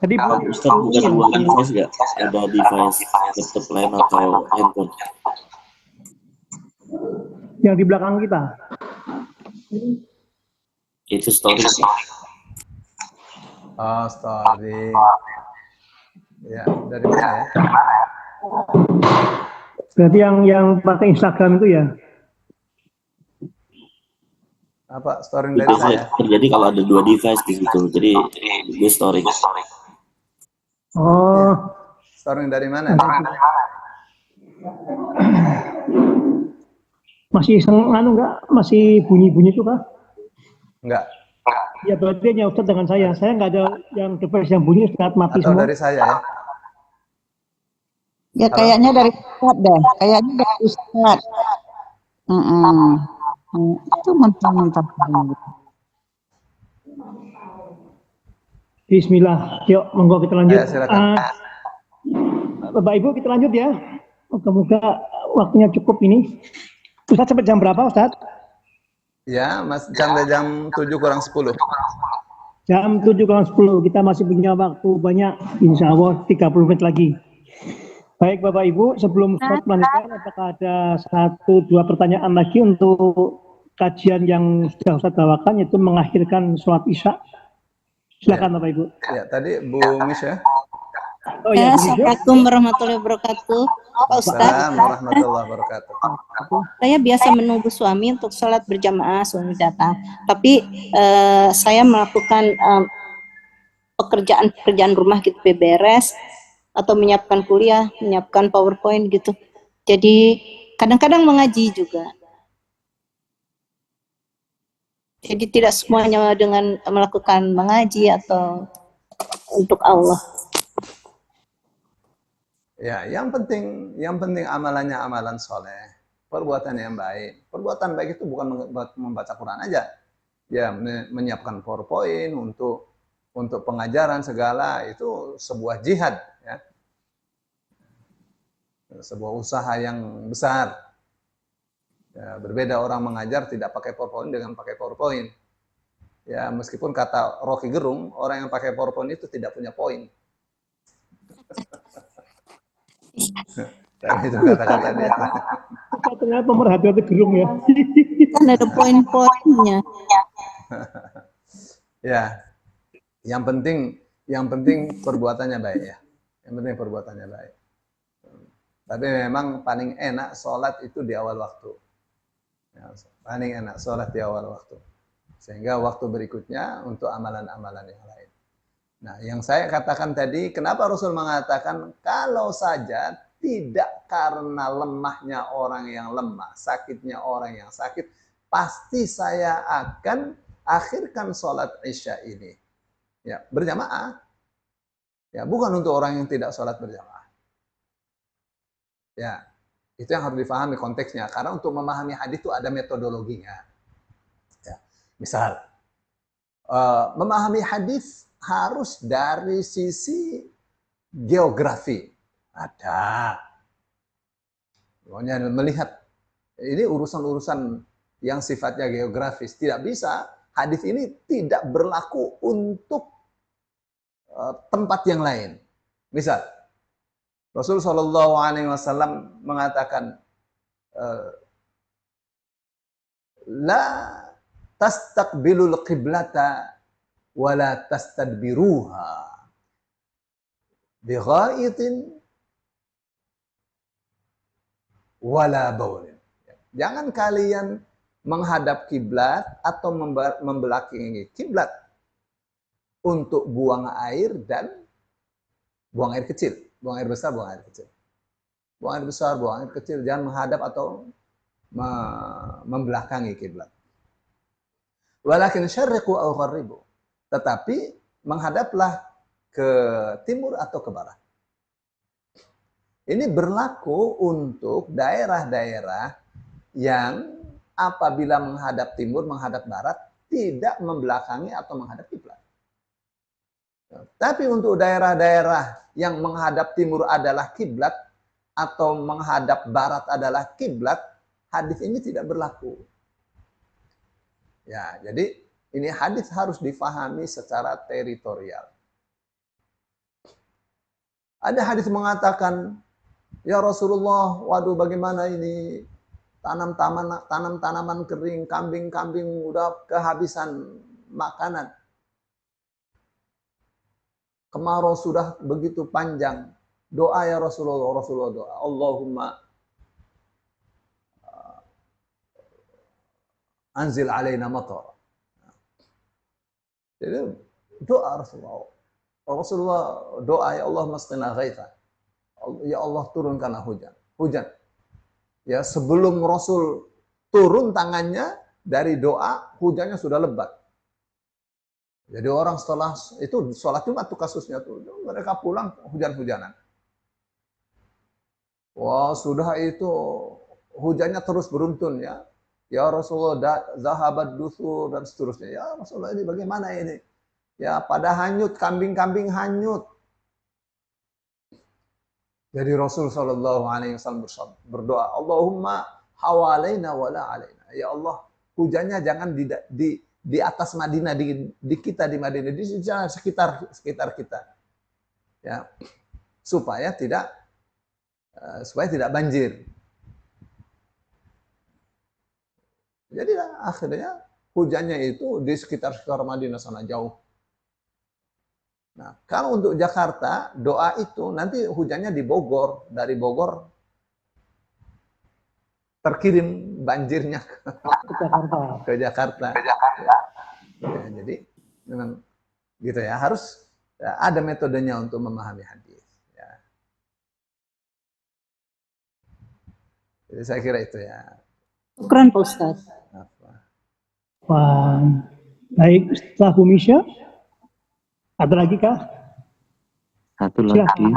Tadi Ustaz bukan dua device nggak? Ada device laptop lain atau handphone? yang di belakang kita. Itu storage. Oh, storing. Ya, dari mana ya? Berarti yang pakai Instagram itu ya? Apa storing dari Itu saya? terjadi kalau ada dua device di situ. Jadi dia storage. Oh, Ya. Storing dari mana nih? masih anu enggak? Masih bunyi-bunyi itu kah? Enggak. Ya berarti hanya Ustadz dengan saya. Saya nggak ada yang device yang bunyi saat mati Atau semua. dari saya ya? Ya Halo? kayaknya dari Ustadz deh. Kayaknya dari Ustadz. Itu mentah-mentah. Bismillah. Yuk, monggo kita lanjut. Ya, silakan. Bapak Ibu kita lanjut ya. Moga-moga waktunya cukup ini. Ustadz sampai jam berapa Ustadz? Ya, Mas, sampai jam 7 kurang 10. Jam 7:10. Kita masih punya waktu banyak. Insya Allah 30 menit lagi. Baik Bapak Ibu, sebelum Ustadz melanjutkan, apakah ada 1-2 pertanyaan lagi untuk kajian yang sudah Ustadz bawakan, yaitu mengakhirkan sholat Isya? Silakan Bapak Ibu. Ya, tadi Bu Misha. Oh ya, Assalamualaikum warahmatullahi wabarakatuh. Pak Ustadz, Assalamualaikum warahmatullahi wabarakatuh. saya biasa menunggu suami untuk sholat berjamaah, suami datang. Tapi saya melakukan pekerjaan rumah gitu, beberes, atau menyiapkan kuliah, menyiapkan PowerPoint gitu. Jadi kadang-kadang mengaji juga. Jadi tidak semuanya dengan melakukan mengaji atau untuk Allah. Ya, yang penting amalannya amalan soleh, perbuatan yang baik. Perbuatan baik itu bukan membaca Quran aja, ya menyiapkan PowerPoint untuk pengajaran segala, itu sebuah jihad, ya, sebuah usaha yang besar. Ya, berbeda orang mengajar tidak pakai PowerPoint dengan pakai PowerPoint. Ya, meskipun kata Rocky Gerung, orang yang pakai PowerPoint itu tidak punya poin. Tapi itu kata kalian ya. Ternyata pemerhati gerung ya. Kan ada poin-poinnya. Ya, yang penting perbuatannya baik ya. Yang penting perbuatannya baik. Tapi memang paling enak sholat itu di awal waktu. Ya, paling enak sholat di awal waktu. Sehingga waktu berikutnya untuk amalan-amalan yang lain. Nah, yang saya katakan tadi, kenapa Rasul mengatakan kalau saja tidak karena lemahnya orang yang lemah, sakitnya orang yang sakit, pasti saya akan akhirkan sholat Isya ini. Ya, berjamaah. Ya, bukan untuk orang yang tidak sholat berjamaah. Ya, itu yang harus difahami konteksnya. Karena untuk memahami hadis itu ada metodologinya. Ya, misal, memahami hadis harus dari sisi geografi. Ada. Pokoknya melihat ini urusan-urusan yang sifatnya geografis. Tidak bisa, hadis ini tidak berlaku untuk tempat yang lain. Misal, Rasul SAW mengatakan, la tastaqbilul qiblata wala tastadbiruha bighaitin wala baulin. Jangan kalian menghadap kiblat atau membelakangi kiblat untuk buang air dan buang air kecil, buang air besar, buang air kecil. Buang air besar, buang air kecil, jangan menghadap atau membelakangi kiblat. Walakin syarriqu aw gharribu. Tetapi menghadaplah ke timur atau ke barat. Ini berlaku untuk daerah-daerah yang apabila menghadap timur, menghadap barat, tidak membelakangi atau menghadap kiblat. Tapi untuk daerah-daerah yang menghadap timur adalah kiblat atau menghadap barat adalah kiblat, hadis ini tidak berlaku. Ya, jadi ini hadis harus difahami secara teritorial. Ada hadis mengatakan, ya Rasulullah, waduh bagaimana ini tanam tanaman kering, kambing udah kehabisan makanan. Kemarau sudah begitu panjang. Doa ya Rasulullah doa. Allahumma anzil alaina matar. Jadi doa Rasulullah doa, ya Allah masqina ghaitha. Ya Allah turunkanlah hujan. Ya, sebelum Rasul turun tangannya dari doa, hujannya sudah lebat. Jadi orang setelah itu sholat Jumat tuh kasusnya tuh, mereka pulang hujan-hujanan. Wah, sudah itu hujannya terus beruntun ya. Ya Rasulullah zahabat dusur dan seterusnya. Ya Rasulullah ini bagaimana ini? Ya pada hanyut, kambing-kambing hanyut. Jadi Rasul Shallallahu Alaihi Wasallam berdoa, Allahumma hawalaina wala alaina. Ya Allah, hujannya jangan di atas Madinah, di kita di Madinah, di sekitar kita, ya, supaya tidak banjir. Jadi akhirnya hujannya itu di sekitar Madinah sana jauh. Nah, kalau untuk Jakarta, doa itu nanti hujannya di Bogor, dari Bogor terkirim banjirnya ke Jakarta. Ya, jadi memang gitu ya, harus ya, ada metodenya untuk memahami hadis. Ya. Jadi saya kira itu ya. Syukran Pak Ustadz. Wah, baik, Ustaz Bu Misha. Ada lagi kah? Satu lagi. Silakan.